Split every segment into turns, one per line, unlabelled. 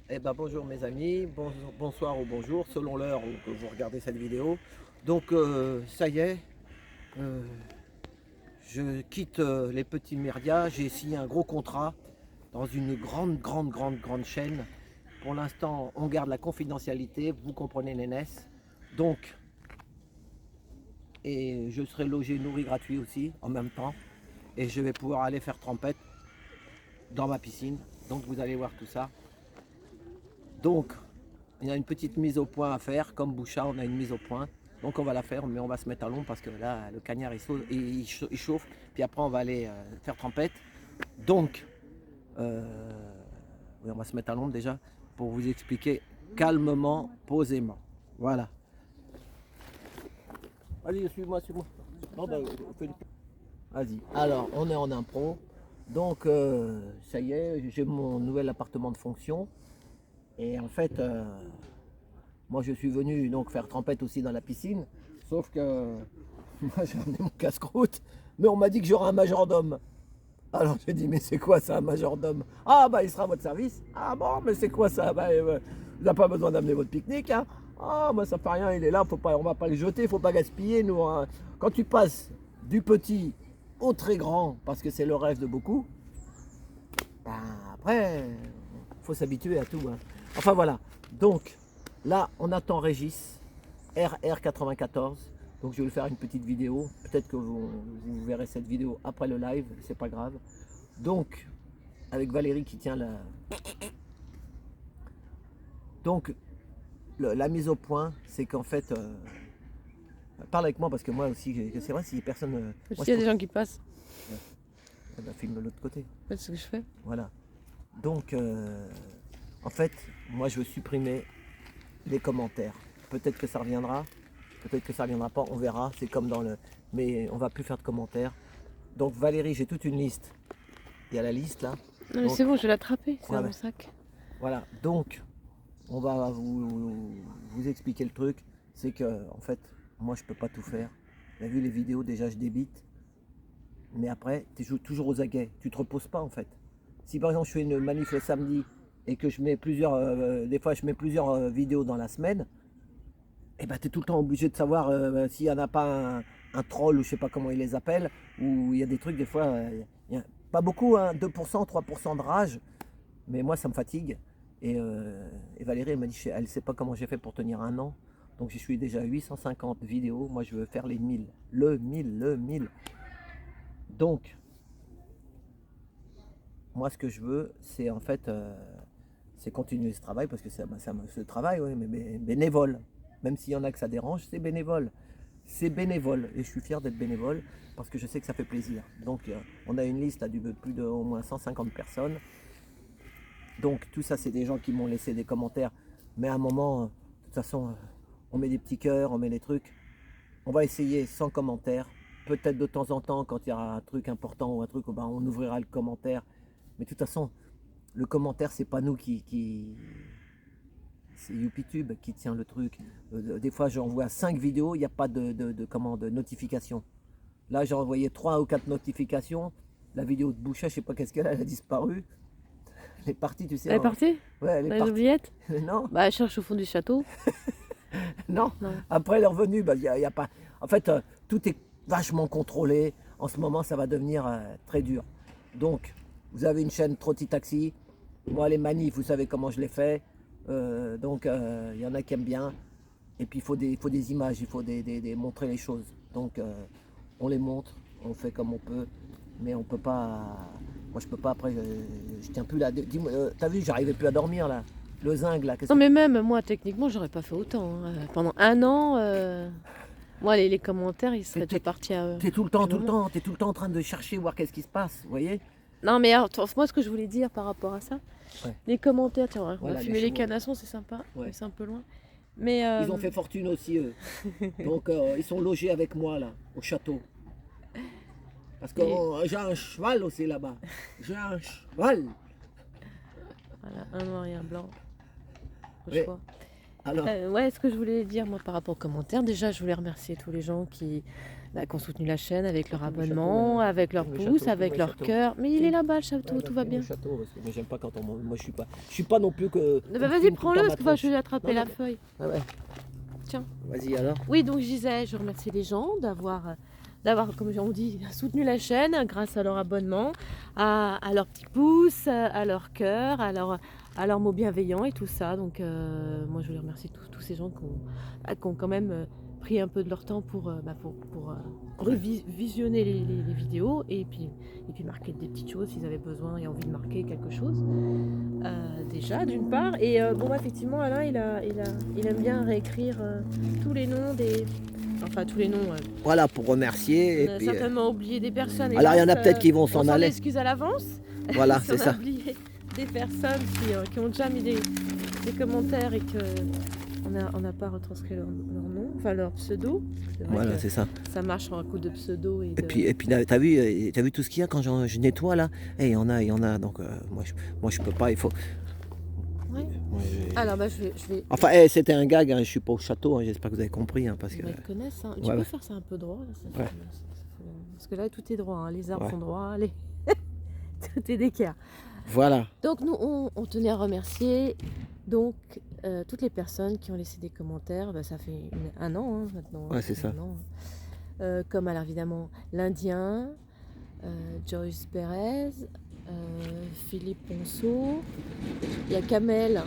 Eh ben, bonjour mes amis, bonsoir ou bonjour, selon l'heure où vous regardez cette vidéo. Donc ça y est, euh, je quitte les petits médias, j'ai signé un gros contrat dans une grande chaîne. Pour l'instant, on garde la confidentialité, vous comprenez Nénès. Donc, et je serai logé, nourri gratuit aussi en même temps. Et je vais pouvoir aller faire trempette dans ma piscine. Donc vous allez voir tout ça. Donc, il y a une petite mise au point à faire, comme Bouchard, on a une mise au point. Donc on va la faire, mais on va se mettre à l'ombre parce que là, le cagnard il chauffe. Puis après, on va aller faire trempette. Donc, oui, on va se mettre à l'ombre déjà pour vous expliquer calmement, posément. Voilà. Allez, suis-moi, suis-moi. Non, bah, vas-y. Alors, on est en impro. Donc, ça y est, j'ai mon nouvel appartement de fonction. Et en fait, moi, je suis venu donc faire trempette aussi dans la piscine, sauf que moi, j'ai amené mon casse-croûte, mais on m'a dit que j'aurais un majordome. Alors j'ai dit, mais c'est quoi ça, un majordome? Ah, bah, il sera à votre service. Ah bon, mais c'est quoi ça? Bah, vous n'avez pas besoin d'amener votre pique-nique, hein? Ah, bah, ça fait rien, il est là, faut pas, on va pas le jeter, il faut pas gaspiller, nous, hein. Quand tu passes du petit au très grand, parce que c'est le rêve de beaucoup, bah, après, faut s'habituer à tout, hein. Enfin voilà, donc là, on attend Régis, RR94. Donc je vais lui faire une petite vidéo. Peut-être que vous verrez cette vidéo après le live, c'est pas grave. Donc, avec Valérie qui tient la. Donc, la mise au point, c'est qu'en fait, parle avec moi parce que moi aussi, c'est vrai, si les personnes. Moi,
S'il y a des gens qui passent,
filme de l'autre côté.
c'est ce que je fais.
Voilà. Donc, en fait, moi, je veux supprimer les commentaires. Peut-être que ça reviendra, peut-être que ça reviendra pas, on verra. C'est comme dans le. Mais on va plus faire de commentaires. Donc, Valérie, j'ai toute une liste. Il y a la liste là.
Non mais
Donc,
c'est bon, je vais l'attraper, c'est
ouais,
dans
ouais.
mon sac.
Voilà. Donc, on va vous expliquer le truc. C'est que, en fait, moi, je peux pas tout faire. Vous avez vu les vidéos, déjà, je débite. Mais après, tu joues toujours aux aguets. Tu te reposes pas, en fait. Si par exemple, je fais une manif le samedi et que je mets plusieurs, des fois, je mets plusieurs vidéos dans la semaine, et ben, tu es tout le temps obligé de savoir s'il n'y en a pas un troll ou je sais pas comment ils les appellent, ou il y a des trucs, des fois, y a pas beaucoup, hein, 2%, 3% de rage, mais moi, ça me fatigue. Et Valérie, elle m'a dit, elle sait pas comment j'ai fait pour tenir un an. Donc, je suis déjà à 850 vidéos. Moi, je veux faire les 1000. Le 1000, le 1000. Donc, moi, ce que je veux, c'est en fait, c'est continuer ce travail parce que ce travail, ouais, mais bénévole. Même s'il y en a que ça dérange, c'est bénévole. C'est bénévole et je suis fier d'être bénévole parce que je sais que ça fait plaisir. Donc, on a une liste à plus de au moins 150 personnes. Donc, tout ça, c'est des gens qui m'ont laissé des commentaires. Mais à un moment, de toute façon, on met des petits cœurs, on met des trucs. On va essayer sans commentaire. Peut-être de temps en temps, quand il y aura un truc important ou un truc, ben, on ouvrira le commentaire. Mais de toute façon, le commentaire, c'est pas nous c'est YouPitube qui tient le truc. Des fois, j'envoie 5 vidéos, il n'y a pas de notification. Là, j'ai envoyé 3 ou 4 notifications. La vidéo de Boucher, je sais pas qu'est-ce qu'elle a, elle a disparu. Elle est partie, tu sais.
Elle est partie?
Ouais, elle est
Dans les
partie.
oubliettes?
Non,
Bah elle cherche au fond du château.
non.
Non.
Après, elle est revenue. Bah, y a pas. En fait, tout est vachement contrôlé. En ce moment, ça va devenir très dur. Donc, vous avez une chaîne Trotti Taxi. Moi, les manifs, vous savez comment je les fais. Donc, il y en a qui aiment bien. Et puis, il faut des images, il faut montrer les choses. Donc, on les montre, on fait comme on peut. Mais on peut pas. Moi, je peux pas. Après, je tiens plus là. Dis-moi, t'as vu, j'arrivais plus à dormir là. Le zinc là.
Non mais même moi techniquement j'aurais pas fait autant, hein. Pendant un an, moi les commentaires ils seraient déjà partis à
T'es tout le
depuis
temps,
longtemps.
t'es tout le temps en train de chercher, voir qu'est-ce qui se passe, vous voyez?
Non mais alors, moi ce que je voulais dire par rapport à ça,
Ouais.
les commentaires, tiens, on va
Voilà,
fumer les
chevaux.
canassons, c'est sympa,
Ouais.
mais c'est un peu loin. Mais
Ils ont fait fortune aussi, eux. Donc, ils sont logés avec moi, là, au château. Parce que
et-
j'ai un cheval aussi là-bas. J'ai un cheval.
voilà, un noir et un blanc au
Ouais.
choix.
Alors,
Ouais, ce que je voulais dire moi par rapport aux commentaires, déjà je voulais remercier tous les gens qui ont soutenu la chaîne avec leur
Filme le
abonnement,
château, là.
avec leur
Filme le
pouce,
château, filme
avec
le
leur
château.
cœur. Mais il est
Filme.
là-bas le château,
Ouais,
tout
bah,
va
filme
bien.
le château, parce que moi j'aime pas quand on moi je suis pas non plus que
Bah,
qu'on
vas-y,
filme tout le
prends-le,
temps
parce
ma
que moi, je
tronche.
vais attraper
Non,
la
non,
feuille.
ouais, ouais.
Tiens.
Vas-y alors.
Oui, donc je disais, je remercie les gens d'avoir, comme on dit, soutenu la chaîne grâce à leur abonnement, à leur petit pouce, à leur cœur, à leurs mots bienveillants et tout ça. Donc moi je voulais remercier tous ces gens qui ont quand même pris un peu de leur temps pour visionner les vidéos et puis marquer des petites choses s'ils avaient besoin et envie de marquer quelque chose. Déjà d'une part. Et bon effectivement Alain il aime bien réécrire tous les noms tous les noms.
Voilà pour remercier et
On a
puis
certainement oublié des personnes.
alors il y en a
hélas,
peut-être qui vont
on
s'en
s'en
aller.
excuse à l'avance.
Voilà,
Si
c'est
on a
ça.
oublié des personnes qui ont déjà mis des commentaires et que on n'a pas retranscrit leur nom, enfin leur pseudo. C'est vrai
Voilà,
que
c'est ça.
ça marche sur un coup de pseudo et
Et puis là, t'as vu tout ce qu'il y a quand je nettoie là? Eh, il y en a. Donc moi je peux pas. Il faut.
Ouais.
Moi,
Alors je vais.
enfin, c'était un gag. Hein, je suis pas au château. Hein, j'espère que vous avez compris. Hein, parce que.
Ils te connaissent. Hein. Tu
Ouais,
peux
ouais.
faire ça un peu droit. Là,
Ouais.
Parce que là, tout est droit. Hein. Les arbres
Ouais.
sont droits. Tout est d'équerre.
Voilà.
Donc, nous, on tenait à remercier donc, toutes les personnes qui ont laissé des commentaires. Bah, ça fait un an hein, maintenant.
Ouais, c'est ça.
Comme alors, évidemment, l'Indien, Joyce Perez, Philippe Ponceau. Il y a Kamel.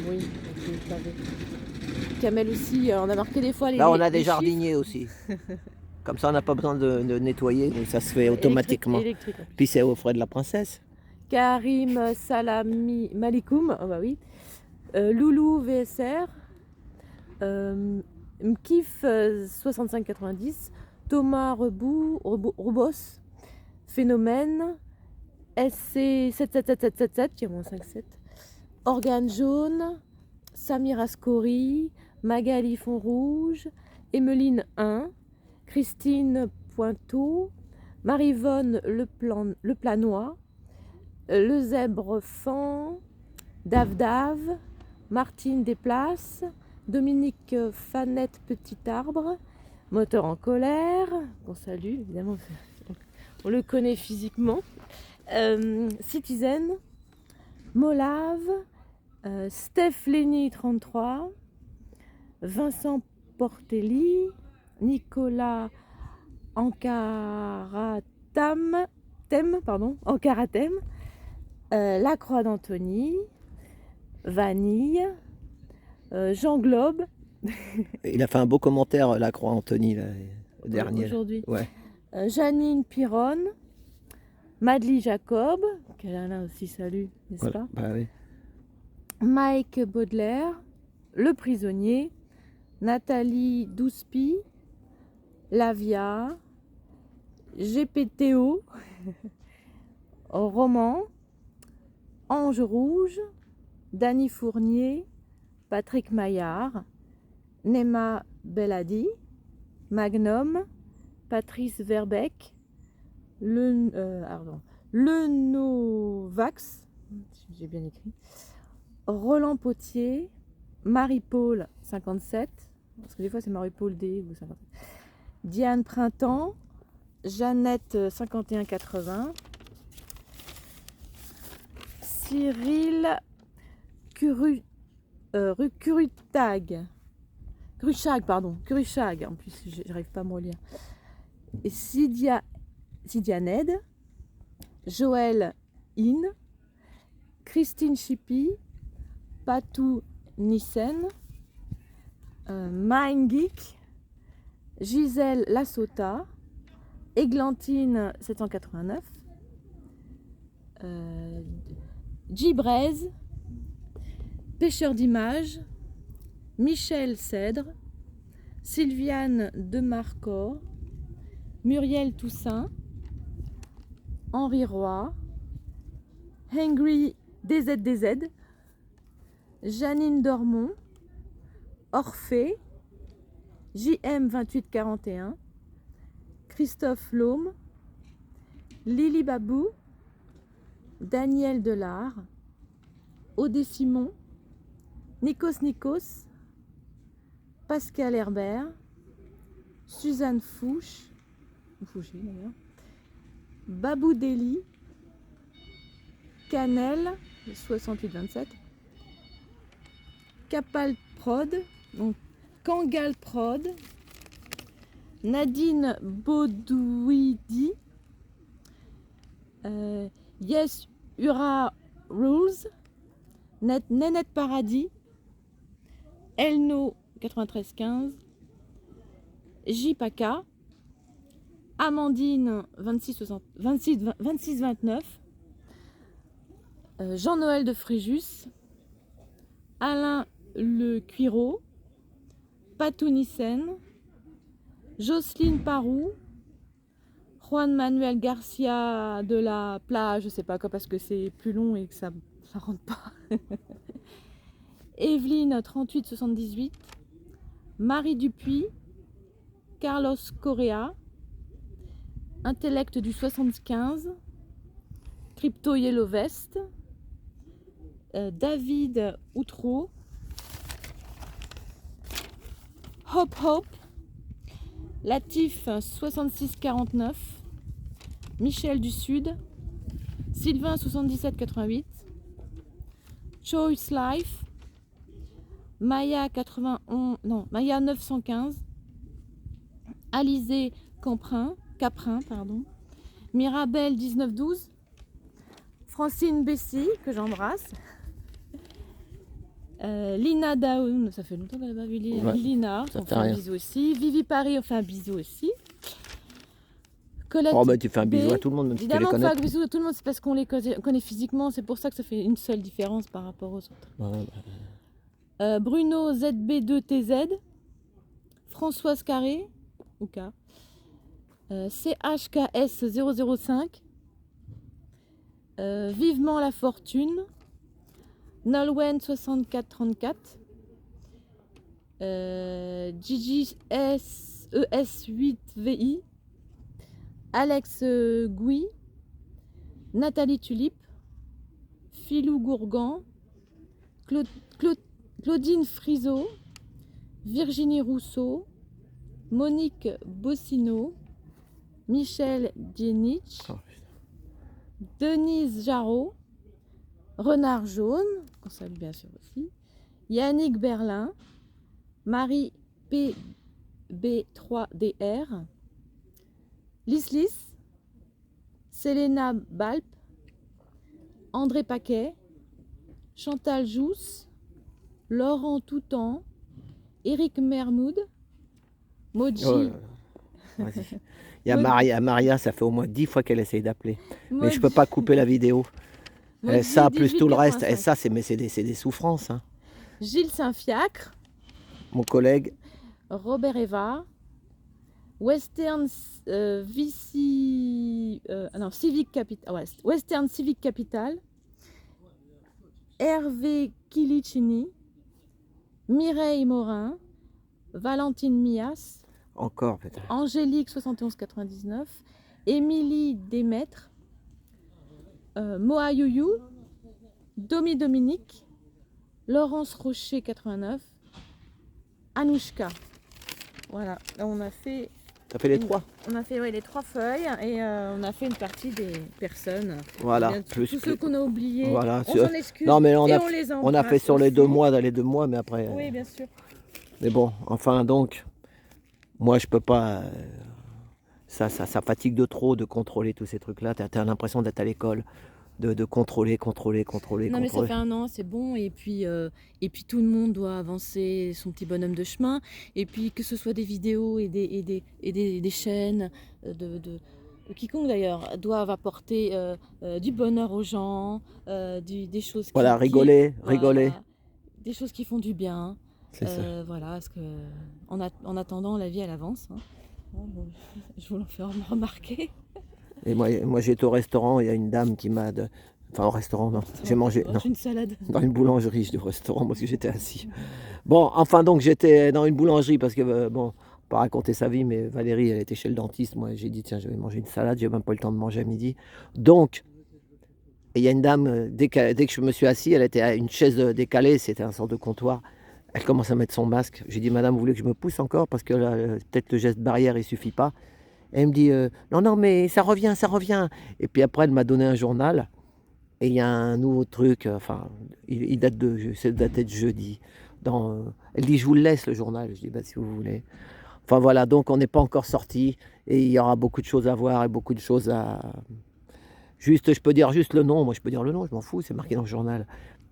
Oui, avec les pavés. Kamel aussi, on a marqué des fois les
Là, on a
les
des
chiffres.
jardiniers aussi. Comme ça, on n'a pas besoin de nettoyer. Et ça se fait automatiquement.
Électrique, en plus.
Puis c'est aux frais de la princesse.
Karim Salami Malikoum, oh bah oui. Loulou VSR, Mkif 6590, Thomas Robos, Phénomène, SC 77777 qui est moins 57, Organe Jaune, Samir Ascori, Magali Fond Rouge, Emeline 1, Christine Pointeau, Marivonne Le Planois, Le Zèbre Fan, Dave, Martine Desplaces, Dominique Fanette Petit Arbre, Moteur en colère, qu'on salue évidemment, on le connaît physiquement, Citizen, Molave, Steph Lenny 33, Vincent Portelli, Nicolas Ankaratem, La Croix d'Antony, Vanille, Jean Globe.
Il a fait un beau commentaire, la croix Anthony, là, au dernier.
Aujourd'hui.
Ouais.
Janine Pironne, Madly Jacob, qu'Alain aussi salue, n'est-ce
Voilà.
pas?
Bah oui.
Mike Baudelaire, Le Prisonnier, Nathalie Douspy, Lavia, GPTO, Roman, Ange Rouge, Dany Fournier, Patrick Maillard, Nema Belladi, Magnum, Patrice Verbeck, Le Novax, j'ai bien écrit, Roland Potier, Marie-Paul 57, parce que des fois c'est Marie-Paul D ou 57, Diane Printemps, Jeannette 5180, Cyril Curuchag, en plus j'arrive pas à me relire, et Sidia Ned, Joël In, Christine Chippy, Patou Nissen, Mind Geek, Gisèle Lassota, Églantine 789, Gibrez, Pêcheur d'images, Michel Cèdre, Sylviane Demarcor, Muriel Toussaint, Henri Roy, Hangry DZDZ, Janine Dormont, Orphée, JM 2841, Christophe Laume, Lily Babou, Daniel Delard, Odé Simon, Nikos, Pascal Herbert, Suzanne Fouché d'ailleurs, Babou Deli, Canel, 68-27, Capal Prod, donc Kangal Prod, Nadine Baudouidi, Yes Ura Rules, Nénette Paradis, Elno 9315, Jipaka, Amandine 2629, Jean-Noël de Fréjus, Alain Le Cuiro, Patou Nissen, Jocelyne Parou, Juan Manuel Garcia de la Plage, je sais pas quoi parce que c'est plus long et que ça rentre pas. Evelyne 3878, Marie Dupuis, Carlos Correa, Intellect du 75, Crypto Yellow Vest, David Outreau, Hop Hop, Latif 6649, Michel du Sud, Sylvain 7788, Choice Life, Maya 91, non, Maya 915, Alizé Caprin, pardon, Mirabelle 1912, Francine Bessy, que j'embrasse, Lina Daoun, ça fait longtemps qu'elle n'a pas vu Lina, on fait un bisou aussi, Vivi Paris, on fait un bisou aussi. Colette
oh bah tu fais un bisou à tout le monde, même si tu les
évidemment, on
connais.
fait un bisou à tout le monde, c'est parce qu'on les connaît physiquement, c'est pour ça que ça fait une seule différence par rapport aux autres.
Ouais,
Bruno ZB2TZ, Françoise Carré, ou K, CHKS 005, Vivement la Fortune, Nolwenn 6434, Gigi ES8VI, Alex Gouy, Nathalie Tulipe, Philou Gourgan, Claudine Friseau, Virginie Rousseau, Monique Bossino, Michel Dienich, Denise Jarot, Renard Jaune, qu'on salue bien sûr aussi, Yannick Berlin, Marie PB3DR, Lislis, Selena Balp, André Paquet, Chantal Jousse, Laurent Toutan, Éric Mermoud, Moji.
Oh là là. Vas-y. Il y a Maria, ça fait au moins 10 fois qu'elle essaye d'appeler. Mais je peux pas couper la vidéo. Et ça, plus tout le reste, et ça, c'est des souffrances. Hein.
Gilles Saint-Fiacre,
mon collègue.
Robert Eva, Western Civic Capital, Western Civic Capital, Hervé Kilicini, Mireille Morin, Valentine Mias,
encore peut-être,
Angélique 7199, Émilie Desmaîtres, Moa Youyou, Domi Dominique, Laurence Rocher 89, Anouchka. Voilà, là on a fait.
T'as fait les trois?
On a fait les 3 feuilles et on a fait une partie des personnes.
Voilà,
bien,
plus
tous ceux qu'on a oubliés.
Voilà,
on s'en excuse.
Non, mais
on les embrasse.
On a fait sur les 2 mois, mais après.
Oui, bien sûr.
Mais bon, enfin donc, moi je peux pas. Ça fatigue de trop de contrôler tous ces trucs-là. T'as l'impression d'être à l'école. De contrôler.
Non mais ça fait 1 an, c'est bon, et puis tout le monde doit avancer son petit bonhomme de chemin, et puis que ce soit des vidéos et des chaînes de quiconque d'ailleurs doivent apporter du bonheur aux gens, des choses
voilà, rigoler.
Des choses qui font du bien.
C'est ça.
Voilà, parce que en attendant la vie elle avance. Hein. Bon, je vous le fais remarquer.
Et moi j'étais au restaurant, il y a une dame qui m'a... Enfin au restaurant, non. J'ai mangé
une salade.
Dans une boulangerie du restaurant, parce que j'étais assis. Bon, enfin donc j'étais dans une boulangerie parce que, bon, pas raconter sa vie, mais Valérie, elle était chez le dentiste. Moi j'ai dit, tiens, je vais manger une salade, j'ai même pas eu le temps de manger à midi. Donc, il y a une dame, dès que je me suis assis, elle était à une chaise décalée, c'était un sort de comptoir. Elle commence à mettre son masque. J'ai dit, madame, vous voulez que je me pousse encore? Parce que là, peut-être le geste barrière, il suffit pas. Et elle me dit, non, non, mais ça revient, ça revient. Et puis après, elle m'a donné un journal. Et il y a un nouveau truc, enfin, il date c'est daté de jeudi. Elle dit, je vous le laisse le journal. Je dis, bah, si vous voulez. Enfin voilà, donc on n'est pas encore sorti. Et il y aura beaucoup de choses à voir et beaucoup de choses à... Juste, je peux dire juste le nom. Moi, je peux dire le nom, je m'en fous, c'est marqué dans le journal.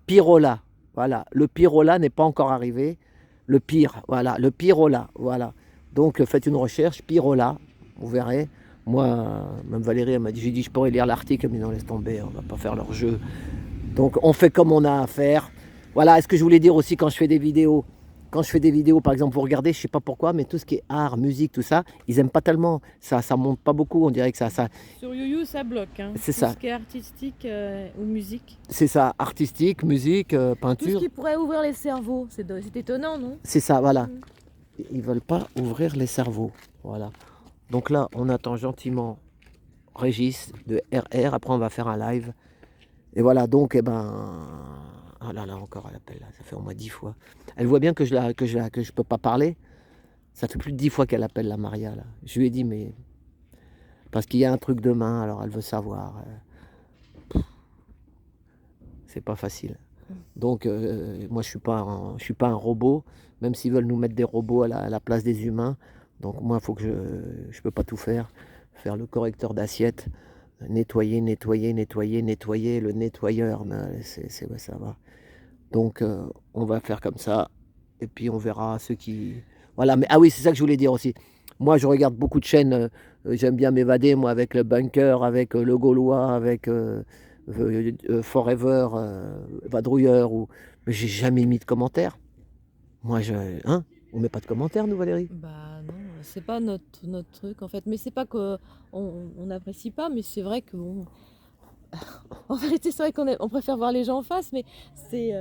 Pyrola. Voilà, le Pyrola n'est pas encore arrivé. Le pire, voilà, le Pyrola, voilà. Donc faites une recherche, Pyrola, vous verrez. Moi, même Valérie, elle m'a dit, j'ai dit, je pourrais lire l'article, mais non, laisse tomber, on va pas faire leur jeu. Donc on fait comme on a à faire. Voilà, est-ce que je voulais dire aussi quand je fais des vidéos, par exemple, vous regardez, je sais pas pourquoi, mais tout ce qui est art, musique, tout ça, ils aiment pas tellement. Ça monte pas beaucoup, on dirait que ça.
Sur YouYou, ça bloque. Hein.
C'est
tout
ça.
Ce qui est artistique ou musique.
C'est ça, artistique, musique,
Tout
peinture.
ce qui pourrait ouvrir les cerveaux. C'est étonnant, non?
C'est ça, voilà. Ils veulent pas ouvrir les cerveaux. Voilà. Donc là, on attend gentiment Régis de RR. Après, on va faire un live. Et voilà, donc, eh ben... Ah là là, encore, elle appelle, là. Ça fait au moins 10 fois. Elle voit bien que je peux pas parler. Ça fait plus de 10 fois qu'elle appelle la Maria, là. Je lui ai dit, mais... Parce qu'il y a un truc demain, alors elle veut savoir. C'est pas facile. Donc, moi, je suis pas un robot, même s'ils veulent nous mettre des robots à la place des humains. Donc, moi, il faut que je peux pas tout faire. Faire le correcteur d'assiette, nettoyer, le nettoyeur, ouais, ça va. Donc, on va faire comme ça. Et puis, on verra ceux qui... Voilà, mais ah oui, c'est ça que je voulais dire aussi. Moi, je regarde beaucoup de chaînes. J'aime bien m'évader, moi, avec le Bunker, avec le Gaulois, avec... Forever, Vadrouilleur, mais j'ai jamais mis de commentaires. Moi, on met pas de commentaires, nous, Valérie.
Bah non, c'est pas notre truc en fait. Mais c'est pas qu'on on n'apprécie pas, mais c'est vrai que en vérité, c'est vrai on préfère voir les gens en face, mais c'est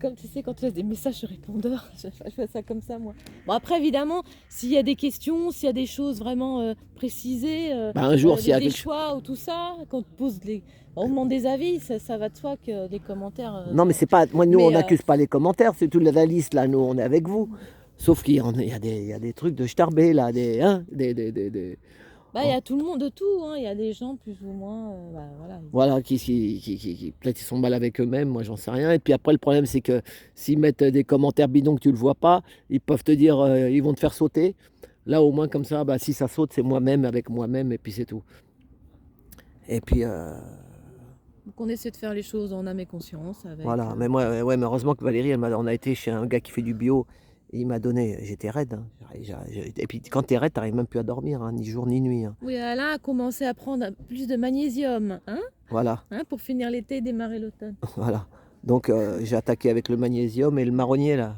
comme tu sais quand tu laisses des messages sur répondeur, je fais ça comme ça moi. Bon après évidemment, s'il y a des questions, s'il y a des choses vraiment précisées,
Bah, un jour, s'il y a
des
quelque
choix ou tout ça, quand on demande des avis, ça va de soi que les commentaires.
Non, mais c'est pas. Moi, nous,
mais,
on n'accuse pas les commentaires, c'est toute la liste, là, nous, on est avec vous. Sauf qu'il y a des trucs de starbé, là,
Bah, il y a tout le monde de tout, hein. Il y a des gens plus ou moins, bah, voilà.
Voilà, qui peut-être ils sont mal avec eux-mêmes, moi j'en sais rien. Et puis après, le problème, c'est que s'ils mettent des commentaires bidons que tu le vois pas, ils peuvent te dire, ils vont te faire sauter. Là, au moins, comme ça, bah, si ça saute, c'est moi-même avec moi-même, et puis c'est tout. Et puis,
Donc on essaie de faire les choses en âme et conscience avec.
voilà. Mais moi, ouais, mais heureusement que Valérie, on a été chez un gars qui fait du bio. Et il m'a donné, j'étais raide. Hein. Et puis quand t'es raide, t'arrives même plus à dormir, hein, ni jour ni nuit. Hein.
Oui, Alain a commencé à prendre plus de magnésium, hein,
Voilà,
pour finir l'été et démarrer l'automne.
voilà. Donc j'ai attaqué avec le magnésium et le marronnier là.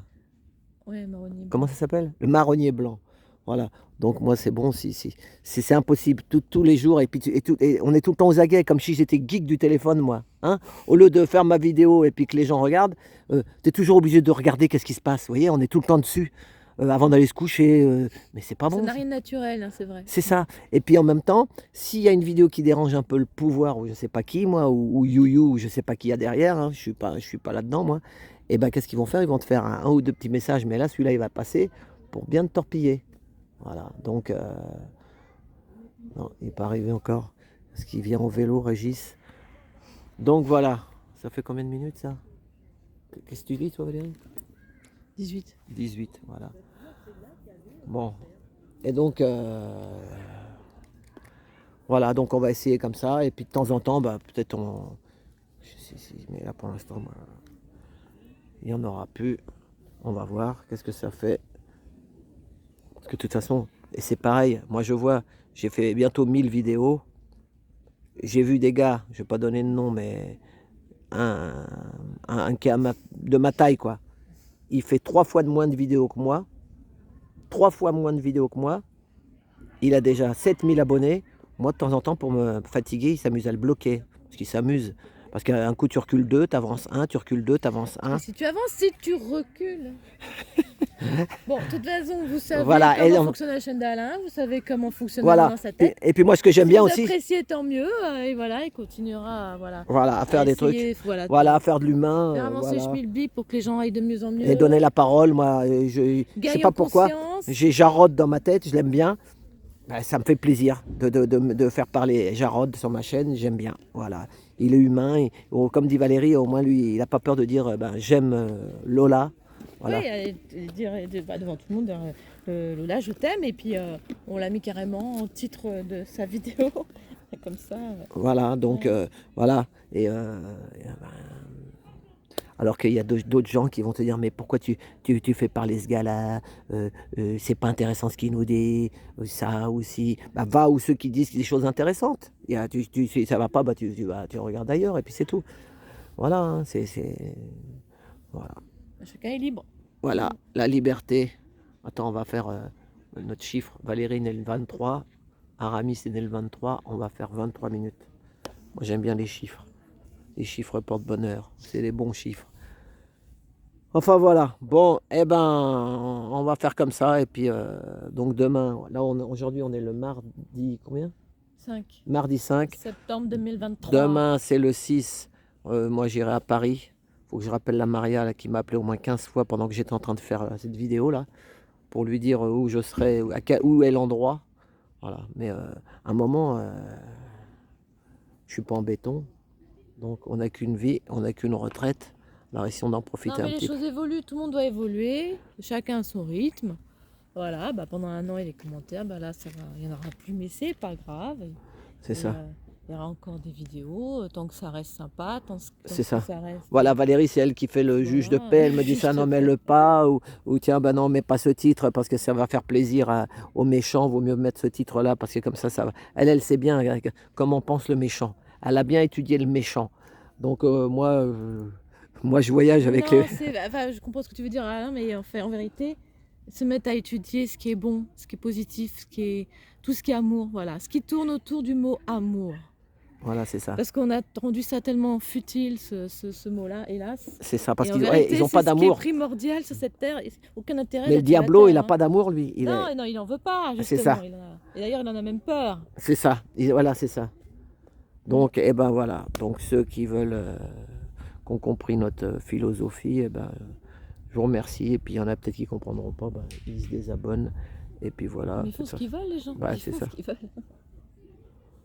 Ouais, marronnier blanc.
Comment ça s'appelle? Le marronnier blanc. Voilà. Donc moi c'est bon, c'est impossible tous les jours et puis et on est tout le temps aux aguets comme si j'étais geek du téléphone moi. Hein, au lieu de faire ma vidéo et puis que les gens regardent, tu es toujours obligé de regarder qu'est-ce qui se passe. Vous voyez, on est tout le temps dessus avant d'aller se coucher. Mais c'est pas bon.
Ça n'a rien de naturel, hein, c'est vrai.
C'est ça. Et puis en même temps, s'il y a une vidéo qui dérange un peu le pouvoir ou je sais pas qui moi ou YouYou ou je sais pas qui y a derrière, hein, je suis pas là-dedans moi. Et ben qu'est-ce qu'ils vont faire? Ils vont te faire un ou deux petits messages, mais là celui-là il va passer pour bien te torpiller. Voilà, donc, non, il n'est pas arrivé encore, parce qu'il vient au vélo, Régis. Donc voilà, ça fait combien de minutes ça? Qu'est-ce que tu dis toi Valérie?
18.
18, voilà. Bon, et donc, voilà, donc on va essayer comme ça, et puis de temps en temps, bah, peut-être mais là pour l'instant, bah, il n'y en aura plus. On va voir, qu'est-ce que ça fait. Parce que de toute façon, et c'est pareil, moi je vois, j'ai fait bientôt 1000 vidéos. J'ai vu des gars, je ne vais pas donner de nom, mais un qui est de ma taille, quoi. Il fait 3 fois moins de vidéos que moi. 3 fois moins de vidéos que moi. Il a déjà 7000 abonnés. Moi, de temps en temps, pour me fatiguer, il s'amuse à le bloquer. Parce qu'il s'amuse. Parce qu'un coup, tu recules 2, tu avances 1, tu recules 2, tu avances 1.
Et si tu avances, si tu recules. Bon, de toute façon, vous savez
Voilà, et
comment fonctionne la chaîne d'Alain, vous savez comment fonctionne
voilà.
dans sa tête.
Et puis moi, ce que j'aime
Si
bien
vous
aussi,
appréciez, tant mieux. Et voilà, il continuera
voilà, à faire des trucs,
essayer, voilà,
voilà, à faire de l'humain,
faire avancer
voilà.
Schmilblick pour que les gens aillent de mieux en mieux.
Et donner la parole, moi, je sais
Gagne
pas
en
pourquoi,
conscience.
j'ai Jarod dans ma tête, je l'aime bien. Ben, ça me fait plaisir de faire parler Jarod sur ma chaîne, j'aime bien. Voilà. Il est humain, comme dit Valérie, au moins lui, il n'a pas peur de dire ben, j'aime Lola. Voilà.
Oui, dire devant tout le monde, Lola, je t'aime. Et puis on l'a mis carrément en titre de sa vidéo. Comme ça.
Voilà, donc
Ouais.
voilà. Ben, alors qu'il y a d'autres gens qui vont te dire mais pourquoi tu fais parler ce gars-là, c'est pas intéressant ce qu'il nous dit, ça aussi. Bah, va où ceux qui disent des choses intéressantes. Si ça va pas, bah, tu regardes ailleurs et puis c'est tout. Voilà, hein, voilà.
Chacun est libre.
Voilà, la liberté. Attends, on va faire notre chiffre. Valérie est née le 23, Aramis est né le 23, on va faire 23 minutes. Moi j'aime bien les chiffres. Les chiffres portent bonheur, c'est les bons chiffres. Enfin voilà, bon, eh ben, on va faire comme ça. Et puis, donc demain, là, aujourd'hui, on est le mardi, combien?
5
Mardi 5.
septembre 2023.
Demain, c'est le 6. Moi, j'irai à Paris. Faut que je rappelle la Maria là, qui m'a appelé au moins 15 fois pendant que j'étais en train de faire cette vidéo là, pour lui dire où je serai, où est l'endroit. Voilà, mais à un moment, je suis pas en béton. Donc, on n'a qu'une vie, on n'a qu'une retraite. Alors, essayons d'en profiter un
Les
petit peu.
choses évoluent, tout le monde doit évoluer, chacun à son rythme. Voilà, pendant un an, et les commentaires, là, ça va, il n'y en aura plus, mais c'est pas grave.
C'est ça.
Il y aura encore des vidéos, tant que ça reste sympa,
C'est ça.
ça reste...
Voilà, Valérie, c'est elle qui fait le juge de paix. Elle me dit ça, non, mets-le pas. Ou tiens, ben non, mets pas ce titre parce que ça va faire plaisir aux méchants. Vaut mieux mettre ce titre-là parce que comme ça va. Elle sait bien comment pense le méchant. Elle a bien étudié le méchant. Donc, moi, je voyage avec
non,
les.
je comprends ce que tu veux dire, Alain, mais en vérité, se mettre à étudier ce qui est bon, ce qui est positif, tout ce qui est amour, voilà, ce qui tourne autour du mot amour.
Voilà, c'est ça.
Parce qu'on a rendu ça tellement futile, ce mot-là, hélas.
C'est ça, parce
Et
qu'ils n'ont pas
c'est ce qui est
d'amour.
primordial sur cette terre, aucun intérêt.
Mais le
d'être sur la
Diablo,
terre,
il n'a
hein.
pas d'amour, lui.
Non, il n'en veut pas,
C'est
justement.
ça.
Et d'ailleurs, il en a même peur.
C'est ça. Voilà, c'est ça. Donc, eh ben voilà. Donc, ceux qui veulent, qui ont compris notre philosophie, eh ben, je vous remercie. Et puis, il y en a peut-être qui ne comprendront pas, ben, ils se désabonnent. Et puis voilà.
Mais ils font ce qu'ils veulent, les gens.
Ouais,
Ils
c'est
font
ça.
ce qu'ils veulent.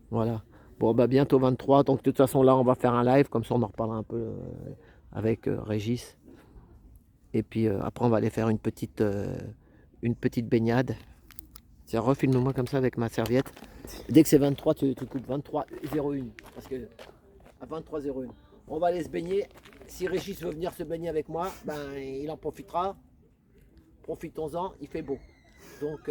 Voilà. Bon, bah, bientôt 23. Donc, de toute façon, là, on va faire un live. Comme ça, on en reparlera un peu avec Régis. Et puis, après, on va aller faire une petite baignade. Tiens, refilme-moi comme ça avec ma serviette. Dès que c'est 23, tu coupes 23,01. Parce que à 23,01, on va aller se baigner. Si Régis veut venir se baigner avec moi, ben, il en profitera. Profitons-en, il fait beau. Donc,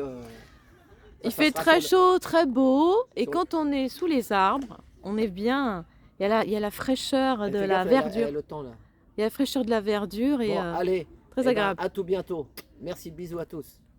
Il fait très chaud, très beau. Et quand on est sous les arbres, on est bien. Il y a la fraîcheur de la verdure.
Le temps, là.
Il y a la fraîcheur de la verdure et
Bon, allez,
très agréable.
à tout bientôt. Merci, bisous à tous.